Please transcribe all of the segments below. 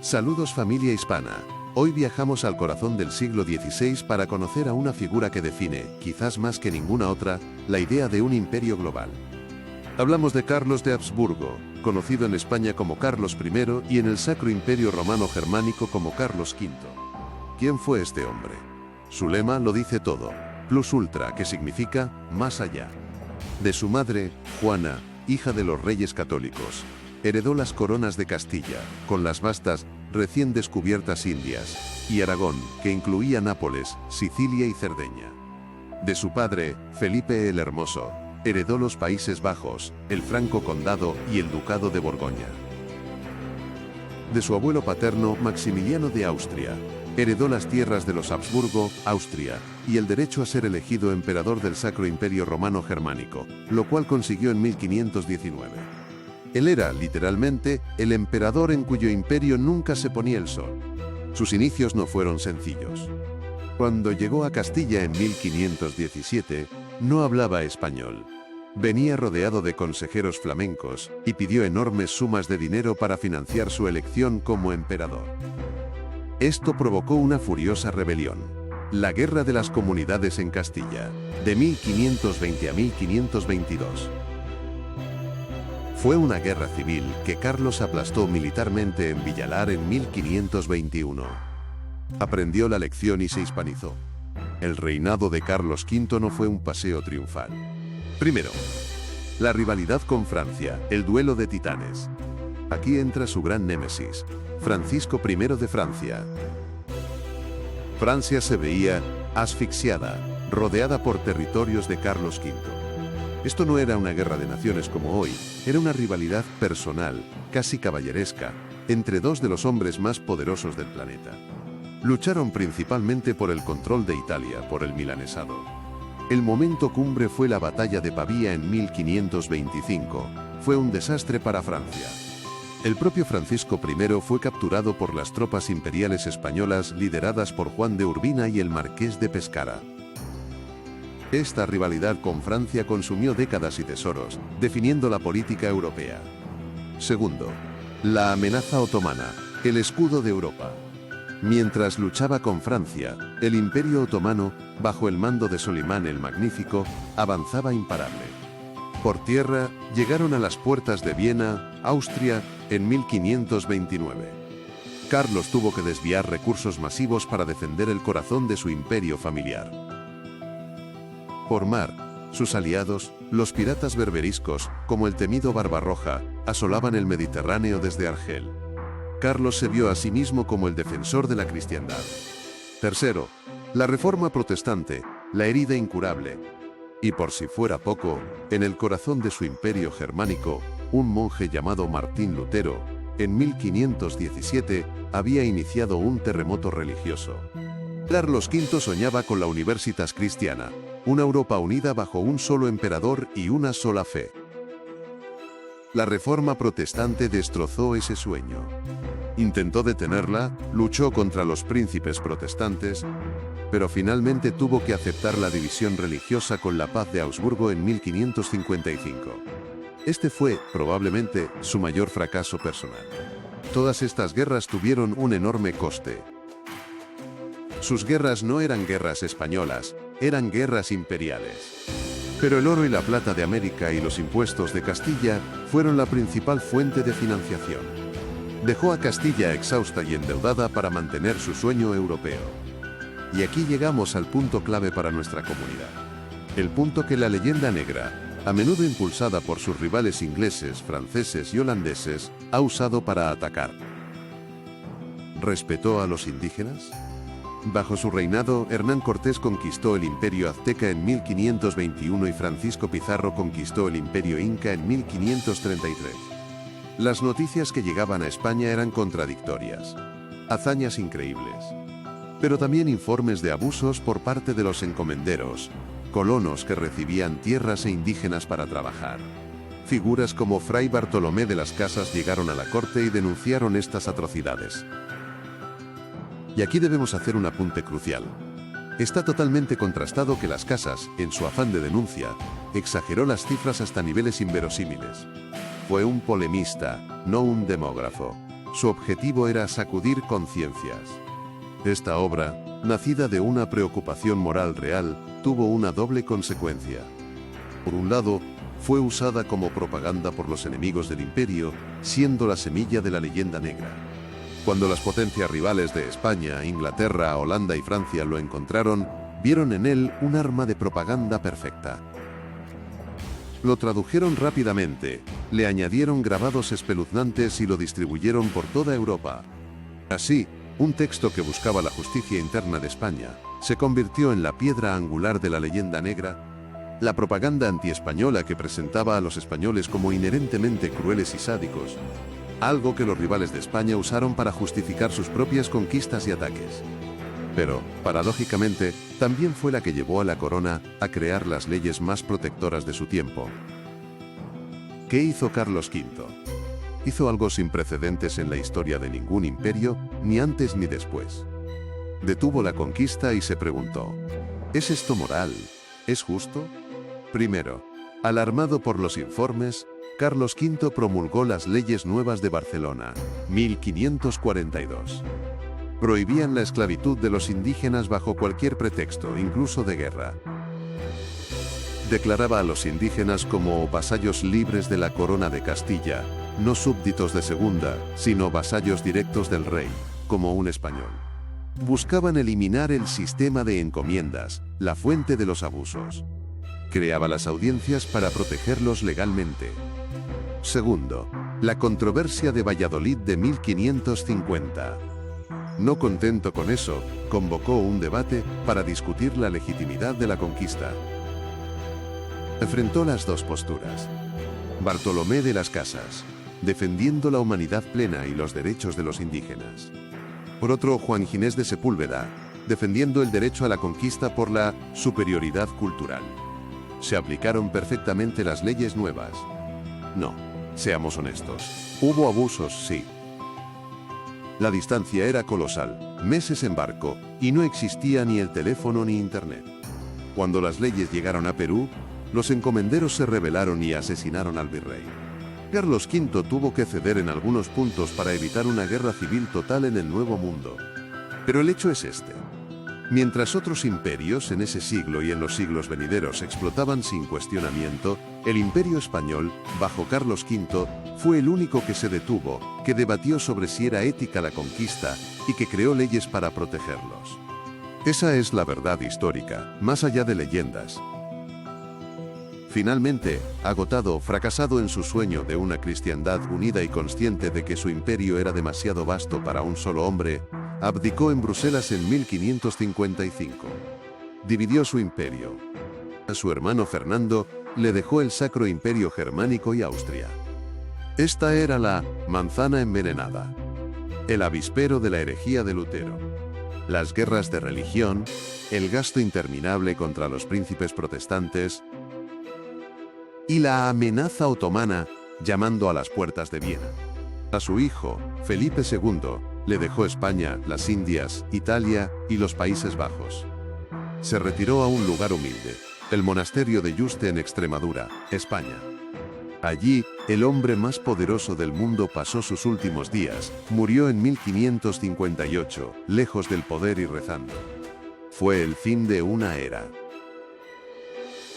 Saludos familia hispana. Hoy viajamos al corazón del siglo XVI para conocer a una figura que define, quizás más que ninguna otra, la idea de un imperio global. Hablamos de Carlos de Habsburgo, conocido en España como Carlos I y en el Sacro Imperio Romano Germánico como Carlos V. ¿Quién fue este hombre? Su lema lo dice todo, plus ultra, que significa más allá. De su madre, Juana, hija de los reyes católicos, heredó las coronas de Castilla, con las vastas, recién descubiertas Indias, y Aragón, que incluía Nápoles, Sicilia y Cerdeña. De su padre, Felipe el Hermoso, heredó los Países Bajos, el Franco Condado y el Ducado de Borgoña. De su abuelo paterno, Maximiliano de Austria, heredó las tierras de los Habsburgo, Austria, y el derecho a ser elegido emperador del Sacro Imperio Romano Germánico, lo cual consiguió en 1519. Él era, literalmente, el emperador en cuyo imperio nunca se ponía el sol. Sus inicios no fueron sencillos. Cuando llegó a Castilla en 1517, no hablaba español. Venía rodeado de consejeros flamencos y pidió enormes sumas de dinero para financiar su elección como emperador. Esto provocó una furiosa rebelión, la Guerra de las Comunidades en Castilla, de 1520 a 1522. Fue una guerra civil que Carlos aplastó militarmente en Villalar en 1521. Aprendió la lección y se hispanizó. El reinado de Carlos V no fue un paseo triunfal. Primero, la rivalidad con Francia, el duelo de titanes. Aquí entra su gran némesis, Francisco I de Francia. Francia se veía asfixiada, rodeada por territorios de Carlos V. Esto no era una guerra de naciones como hoy, era una rivalidad personal, casi caballeresca, entre dos de los hombres más poderosos del planeta. Lucharon principalmente por el control de Italia, por el milanesado. El momento cumbre fue la batalla de Pavía en 1525. Fue un desastre para Francia. El propio Francisco I fue capturado por las tropas imperiales españolas lideradas por Juan de Urbina y el Marqués de Pescara. Esta rivalidad con Francia consumió décadas y tesoros, definiendo la política europea. Segundo, la amenaza otomana, el escudo de Europa. Mientras luchaba con Francia, el Imperio Otomano, bajo el mando de Solimán el Magnífico, avanzaba imparable. Por tierra, llegaron a las puertas de Viena, Austria, en 1529. Carlos tuvo que desviar recursos masivos para defender el corazón de su imperio familiar. Por mar, sus aliados, los piratas berberiscos, como el temido Barbarroja, asolaban el Mediterráneo desde Argel. Carlos se vio a sí mismo como el defensor de la cristiandad. Tercero, la Reforma protestante, la herida incurable. Y por si fuera poco, en el corazón de su imperio germánico, un monje llamado Martín Lutero, en 1517, había iniciado un terremoto religioso. Carlos V soñaba con la Universitas Cristiana, una Europa unida bajo un solo emperador y una sola fe. La Reforma protestante destrozó ese sueño. Intentó detenerla, luchó contra los príncipes protestantes, pero finalmente tuvo que aceptar la división religiosa con la Paz de Augsburgo en 1555. Este fue, probablemente, su mayor fracaso personal. Todas estas guerras tuvieron un enorme coste. Sus guerras no eran guerras españolas, eran guerras imperiales. Pero el oro y la plata de América y los impuestos de Castilla fueron la principal fuente de financiación. Dejó a Castilla exhausta y endeudada para mantener su sueño europeo. Y aquí llegamos al punto clave para nuestra comunidad. El punto que la leyenda negra, a menudo impulsada por sus rivales ingleses, franceses y holandeses, ha usado para atacar. ¿Respetó a los indígenas? Bajo su reinado, Hernán Cortés conquistó el Imperio Azteca en 1521 y Francisco Pizarro conquistó el Imperio Inca en 1533. Las noticias que llegaban a España eran contradictorias. Hazañas increíbles. Pero también informes de abusos por parte de los encomenderos, colonos que recibían tierras e indígenas para trabajar. Figuras como Fray Bartolomé de las Casas llegaron a la corte y denunciaron estas atrocidades. Y aquí debemos hacer un apunte crucial. Está totalmente contrastado que Las Casas, en su afán de denuncia, exageró las cifras hasta niveles inverosímiles. Fue un polemista, no un demógrafo. Su objetivo era sacudir conciencias. Esta obra, nacida de una preocupación moral real, tuvo una doble consecuencia. Por un lado, fue usada como propaganda por los enemigos del imperio, siendo la semilla de la leyenda negra. Cuando las potencias rivales de España, Inglaterra, Holanda y Francia lo encontraron, vieron en él un arma de propaganda perfecta. Lo tradujeron rápidamente, le añadieron grabados espeluznantes y lo distribuyeron por toda Europa. Así, un texto que buscaba la justicia interna de España se convirtió en la piedra angular de la leyenda negra. La propaganda antiespañola que presentaba a los españoles como inherentemente crueles y sádicos, algo que los rivales de España usaron para justificar sus propias conquistas y ataques. Pero, paradójicamente, también fue la que llevó a la corona a crear las leyes más protectoras de su tiempo. ¿Qué hizo Carlos V? Hizo algo sin precedentes en la historia de ningún imperio, ni antes ni después. Detuvo la conquista y se preguntó: ¿es esto moral? ¿Es justo? Primero, alarmado por los informes, Carlos V promulgó las Leyes Nuevas de Barcelona, 1542. Prohibían la esclavitud de los indígenas bajo cualquier pretexto, incluso de guerra. Declaraba a los indígenas como vasallos libres de la corona de Castilla, no súbditos de segunda, sino vasallos directos del rey, como un español. Buscaban eliminar el sistema de encomiendas, la fuente de los abusos. Creaba las audiencias para protegerlos legalmente. Segundo, la controversia de Valladolid de 1550. No contento con eso, convocó un debate para discutir la legitimidad de la conquista. Enfrentó las dos posturas. Bartolomé de las Casas, defendiendo la humanidad plena y los derechos de los indígenas. Por otro, Juan Ginés de Sepúlveda, defendiendo el derecho a la conquista por la superioridad cultural. ¿Se aplicaron perfectamente las leyes nuevas? No, seamos honestos. Hubo abusos, sí. La distancia era colosal, meses en barco, y no existía ni el teléfono ni internet. Cuando las leyes llegaron a Perú, los encomenderos se rebelaron y asesinaron al virrey. Carlos V tuvo que ceder en algunos puntos para evitar una guerra civil total en el Nuevo Mundo. Pero el hecho es este. Mientras otros imperios en ese siglo y en los siglos venideros explotaban sin cuestionamiento, el Imperio Español, bajo Carlos V, fue el único que se detuvo, que debatió sobre si era ética la conquista y que creó leyes para protegerlos. Esa es la verdad histórica, más allá de leyendas. Finalmente, agotado, fracasado en su sueño de una cristiandad unida y consciente de que su imperio era demasiado vasto para un solo hombre, abdicó en Bruselas en 1555. Dividió su imperio. A su hermano Fernando le dejó el Sacro Imperio Germánico y Austria. Esta era la manzana envenenada, el avispero de la herejía de Lutero. Las guerras de religión, el gasto interminable contra los príncipes protestantes y la amenaza otomana llamando a las puertas de Viena. A su hijo, Felipe II, le dejó España, las Indias, Italia y los Países Bajos. Se retiró a un lugar humilde, el monasterio de Yuste en Extremadura, España. Allí, el hombre más poderoso del mundo pasó sus últimos días, murió en 1558, lejos del poder y rezando. Fue el fin de una era.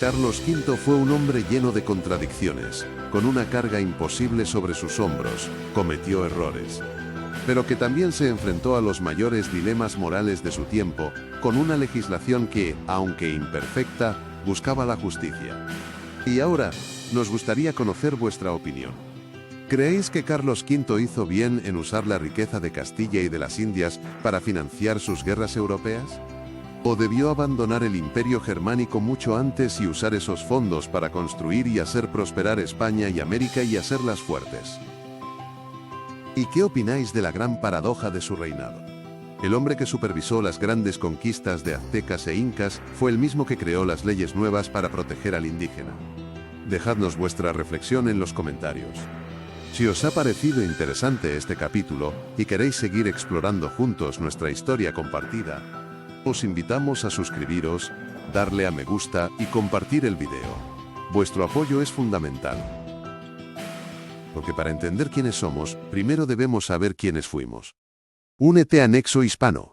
Carlos V fue un hombre lleno de contradicciones, con una carga imposible sobre sus hombros, cometió errores. Pero que también se enfrentó a los mayores dilemas morales de su tiempo, con una legislación que, aunque imperfecta, buscaba la justicia. Y ahora, nos gustaría conocer vuestra opinión. ¿Creéis que Carlos V hizo bien en usar la riqueza de Castilla y de las Indias para financiar sus guerras europeas? ¿O debió abandonar el imperio germánico mucho antes y usar esos fondos para construir y hacer prosperar España y América y hacerlas fuertes? ¿Y qué opináis de la gran paradoja de su reinado? El hombre que supervisó las grandes conquistas de aztecas e incas fue el mismo que creó las leyes nuevas para proteger al indígena. Dejadnos vuestra reflexión en los comentarios. Si os ha parecido interesante este capítulo y queréis seguir explorando juntos nuestra historia compartida, os invitamos a suscribiros, darle a me gusta y compartir el video. Vuestro apoyo es fundamental. porque para entender quiénes somos, primero debemos saber quiénes fuimos. Únete a Nexo Hispano.